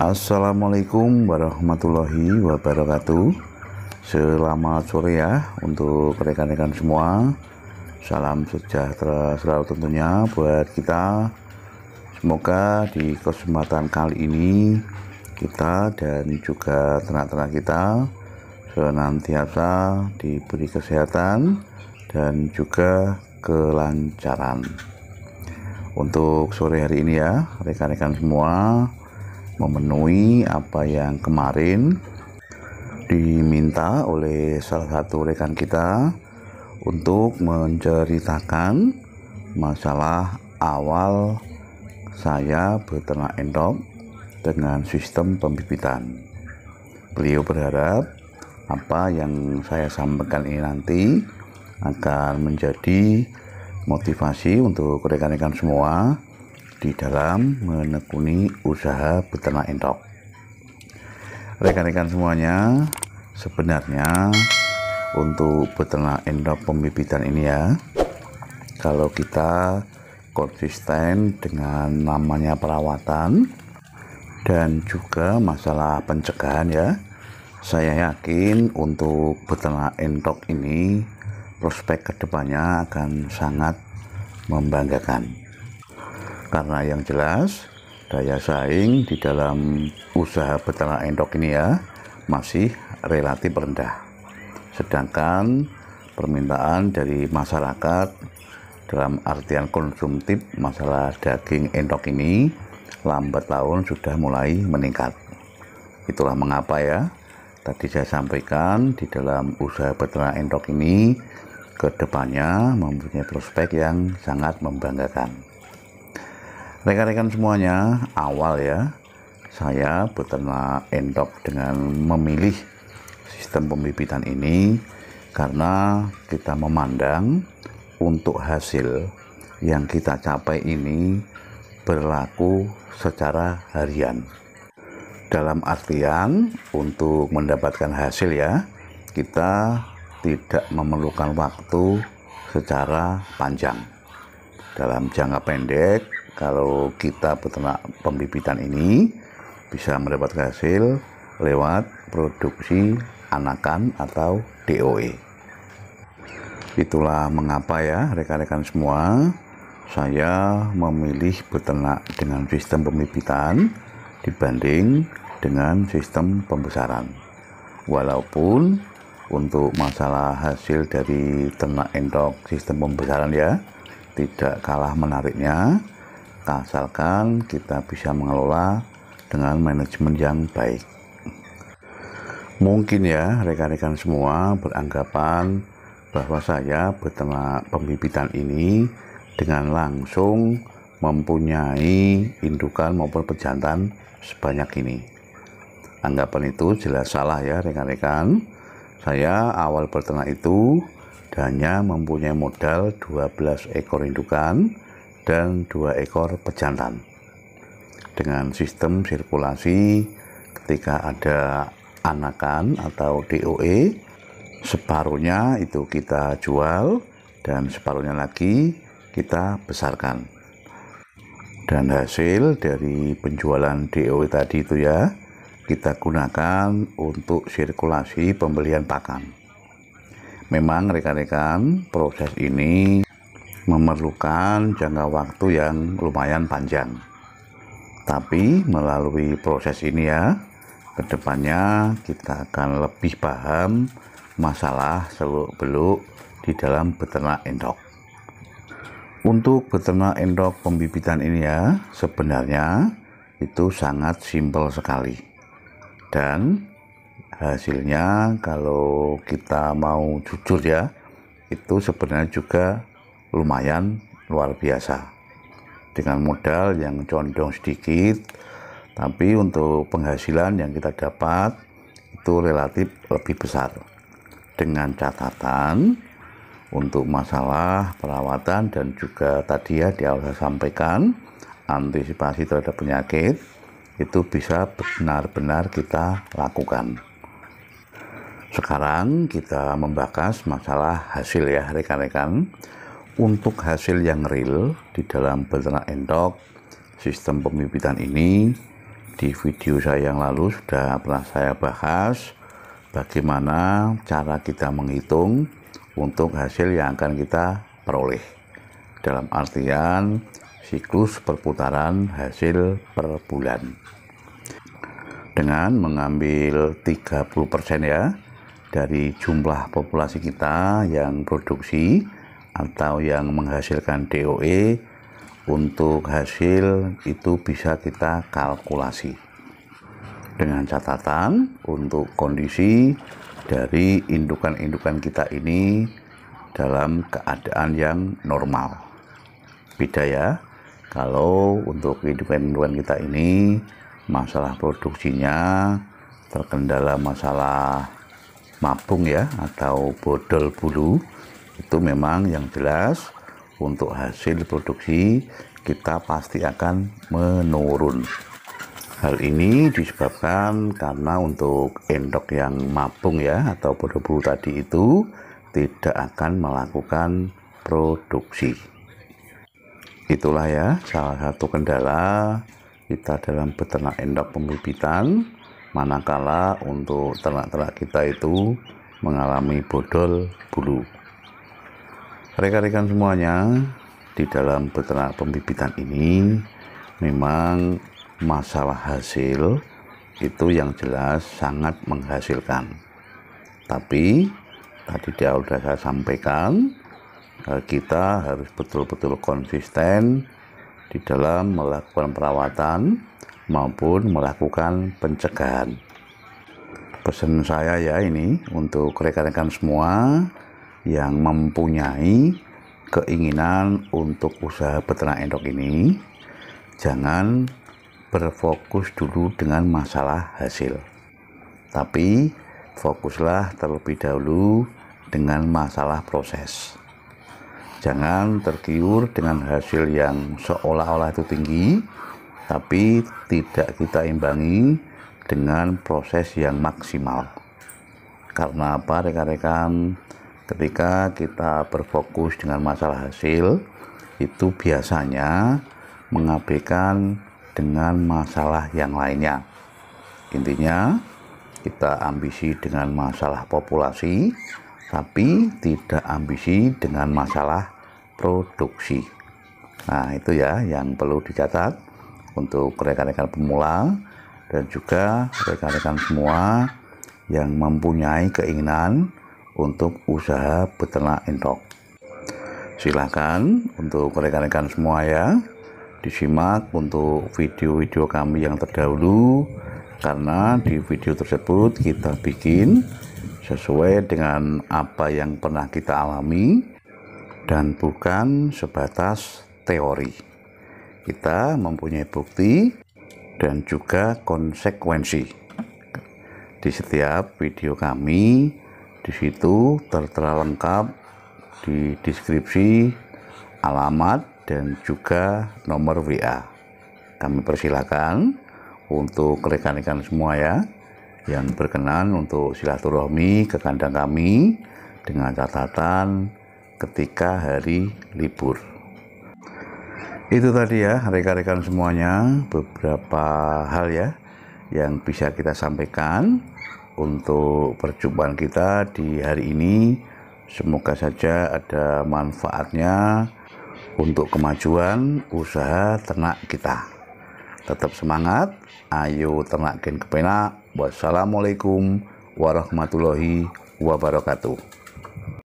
Assalamualaikum warahmatullahi wabarakatuh. Selamat sore ya untuk rekan-rekan semua. Salam sejahtera selalu tentunya buat kita. Semoga di kesempatan kali ini kita dan juga ternak-ternak kita senantiasa diberi kesehatan dan juga kelancaran. Untuk sore hari ini ya rekan-rekan semua, memenuhi apa yang kemarin diminta oleh salah satu rekan kita untuk menceritakan masalah awal saya beternak endok dengan sistem pembibitan. Beliau berharap apa yang saya sampaikan ini nanti akan menjadi motivasi untuk rekan-rekan semua di dalam menekuni usaha beternak endok. Rekan-rekan semuanya, sebenarnya untuk beternak endok pembibitan ini ya, kalau kita konsisten dengan namanya perawatan dan juga masalah pencegahan ya, saya yakin untuk beternak endok ini prospek kedepannya akan sangat membanggakan. Karena yang jelas daya saing di dalam usaha beternak endok ini ya masih relatif rendah. Sedangkan permintaan dari masyarakat dalam artian konsumtif masalah daging endok ini lambat laun sudah mulai meningkat. Itulah mengapa ya tadi saya sampaikan di dalam usaha beternak endok ini kedepannya mempunyai prospek yang sangat membanggakan. Rekan-rekan semuanya, awal ya saya beternak endok dengan memilih sistem pembibitan ini karena kita memandang untuk hasil yang kita capai ini berlaku secara harian. Dalam artian untuk mendapatkan hasil ya, kita tidak memerlukan waktu secara panjang. Dalam jangka pendek, kalau kita beternak pembibitan ini bisa mendapatkan hasil lewat produksi anakan atau DOE. Itulah mengapa ya rekan-rekan semua saya memilih beternak dengan sistem pembibitan dibanding dengan sistem pembesaran. Walaupun untuk masalah hasil dari ternak endok sistem pembesaran ya tidak kalah menariknya, asalkan kita bisa mengelola dengan manajemen yang baik. Mungkin ya rekan-rekan semua beranggapan bahwa saya beternak pembibitan ini dengan langsung mempunyai indukan maupun pejantan sebanyak ini. Anggapan itu jelas salah ya rekan-rekan. Saya awal beternak itu hanya mempunyai modal 12 ekor indukan dan 2 ekor pejantan. Dengan sistem sirkulasi, ketika ada anakan atau DOE, separuhnya itu kita jual dan separuhnya lagi kita besarkan. Dan hasil dari penjualan DOE tadi itu ya kita gunakan untuk sirkulasi pembelian pakan. Memang rekan-rekan proses ini memerlukan jangka waktu yang lumayan panjang. Tapi melalui proses ini ya, kedepannya kita akan lebih paham masalah seluk-beluk di dalam beternak endok. Untuk beternak endok pembibitan ini ya, sebenarnya itu sangat simpel sekali. Dan hasilnya kalau kita mau jujur ya, itu sebenarnya juga lumayan luar biasa dengan modal yang condong sedikit, tapi untuk penghasilan yang kita dapat itu relatif lebih besar. Dengan catatan untuk masalah perawatan dan juga tadi ya di awal saya sampaikan antisipasi terhadap penyakit itu bisa benar-benar kita lakukan. Sekarang kita membahas masalah hasil ya rekan-rekan. Untuk hasil yang real di dalam beternak endok sistem pembibitan ini Di video saya yang lalu sudah pernah saya bahas bagaimana cara kita menghitung untuk hasil yang akan kita peroleh. Dalam artian siklus perputaran hasil per bulan. Dengan mengambil 30% ya dari jumlah populasi kita yang produksi atau yang menghasilkan DOE, untuk hasil itu bisa kita kalkulasi. Dengan catatan untuk kondisi dari indukan-indukan kita ini dalam keadaan yang normal. Beda ya, kalau untuk indukan-indukan kita ini masalah produksinya terkendala masalah mabung ya atau bodol bulu, itu memang yang jelas untuk hasil produksi kita pasti akan menurun. Hal ini disebabkan karena untuk endok yang mabung ya atau bodol bulu tadi itu tidak akan melakukan produksi. Itulah ya salah satu kendala kita dalam beternak endok pembibitan, manakala untuk ternak-ternak kita itu mengalami bodol bulu. Rekan-rekan semuanya, di dalam beternak pembibitan ini memang masalah hasil itu yang jelas sangat menghasilkan. Tapi tadi di awal sudah saya sampaikan, kita harus betul-betul konsisten di dalam melakukan perawatan maupun melakukan pencegahan. Pesan saya ya ini untuk rekan-rekan semua yang mempunyai keinginan untuk usaha beternak endok ini, jangan berfokus dulu dengan masalah hasil, tapi fokuslah terlebih dahulu dengan masalah proses. Jangan tergiur dengan hasil yang seolah-olah itu tinggi, tapi tidak kita imbangi dengan proses yang maksimal. Karena apa rekan-rekan? Ketika kita berfokus dengan masalah hasil, itu biasanya mengabaikan dengan masalah yang lainnya. Intinya, kita ambisi dengan masalah populasi, tapi tidak ambisi dengan masalah produksi. Nah itu ya yang perlu dicatat untuk rekan-rekan pemula dan juga rekan-rekan semua yang mempunyai keinginan untuk usaha beternak endok. Silakan untuk rekan-rekan semua ya disimak untuk video-video kami yang terdahulu, karena di video tersebut kita bikin sesuai dengan apa yang pernah kita alami dan bukan sebatas teori. Kita mempunyai bukti dan juga konsekuensi. Di setiap video kami, di situ tertera lengkap di deskripsi alamat dan juga nomor WA. Kami persilakan untuk rekan-rekan semua ya yang berkenan untuk silaturahmi ke kandang kami dengan catatan ketika hari libur. Itu tadi ya rekan-rekan semuanya beberapa hal ya yang bisa kita sampaikan untuk perjumpaan kita di hari ini. Semoga saja ada manfaatnya untuk kemajuan usaha ternak kita. Tetap semangat, ayo ternak gen kepenak. Wassalamualaikum warahmatullahi wabarakatuh.